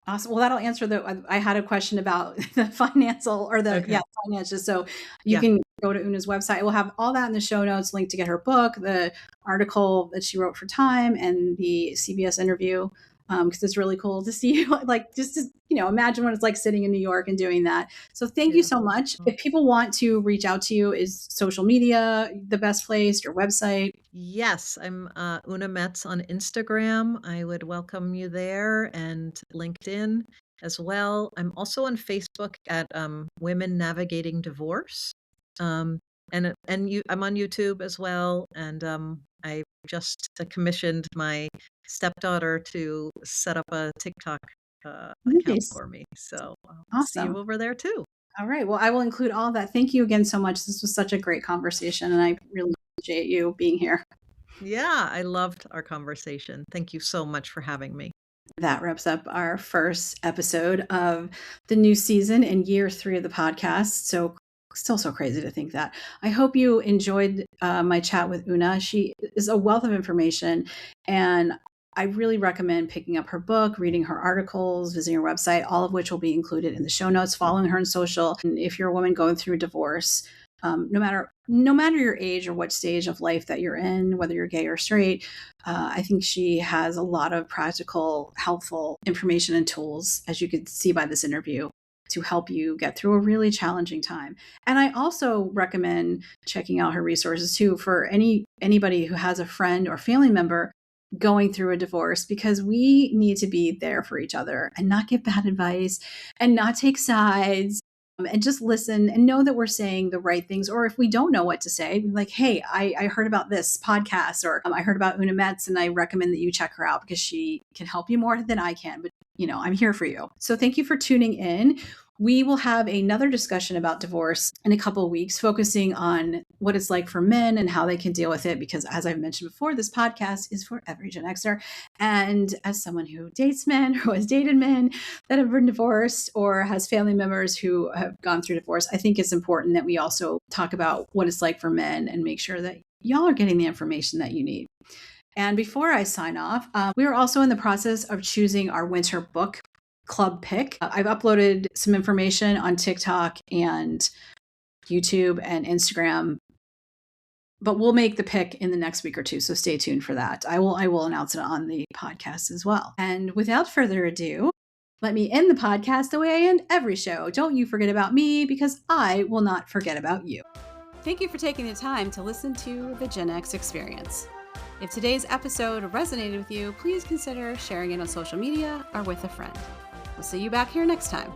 S1: Awesome. Well, that'll answer I had a question about the financial or
S2: Okay.
S1: finances. So you
S2: Yeah.
S1: can go to Una's website. We'll have all that in the show notes, link to get her book, the article that she wrote for Time, and the CBS interview. Because it's really cool to see, like, just to, imagine what it's like sitting in New York and doing that. So thank you
S2: Yeah.
S1: so much. If people want to reach out to you, is social media the best place, your website?
S2: Yes, I'm Oona Metz on Instagram. I would welcome you there, and LinkedIn as well. I'm also on Facebook at Women Navigating Divorce. Um, I'm on YouTube as well, and I just commissioned my stepdaughter to set up a TikTok account
S1: Nice.
S2: for me. So I'll see you
S1: Awesome.
S2: over there too.
S1: All right. Well, I will include all that. Thank you again so much. This was such a great conversation, and I really appreciate you being here.
S2: Yeah, I loved our conversation. Thank you so much for having me.
S1: That wraps up our first episode of the new season and year 3 of the podcast. So, still so crazy to think that. I hope you enjoyed my chat with Oona. She is a wealth of information, and I really recommend picking up her book, reading her articles, visiting her website, all of which will be included in the show notes, following her on social. And if you're a woman going through a divorce, no matter your age or what stage of life that you're in, whether you're gay or straight, I think she has a lot of practical, helpful information and tools, as you could see by this interview, to help you get through a really challenging time. And I also recommend checking out her resources too for anybody who has a friend or family member going through a divorce, because we need to be there for each other and not give bad advice and not take sides, and just listen and know that we're saying the right things. Or if we don't know what to say, be like, hey, I heard about this podcast, or I heard about Oona Metz, and I recommend that you check her out because she can help you more than I can. But, I'm here for you. So thank you for tuning in. We will have another discussion about divorce in a couple of weeks, focusing on what it's like for men and how they can deal with it. Because as I've mentioned before, this podcast is for every Gen Xer. And as someone who dates men, who has dated men that have been divorced, or has family members who have gone through divorce, I think it's important that we also talk about what it's like for men and make sure that y'all are getting the information that you need. And before I sign off, we are also in the process of choosing our winter book club pick. I've uploaded some information on TikTok and YouTube and Instagram, but we'll make the pick in the next week or two. So stay tuned for that. I will announce it on the podcast as well. And without further ado, let me end the podcast the way I end every show. Don't you forget about me, because I will not forget about you. Thank you for taking the time to listen to the Gen X Experience. If today's episode resonated with you, please consider sharing it on social media or with a friend. We'll see you back here next time.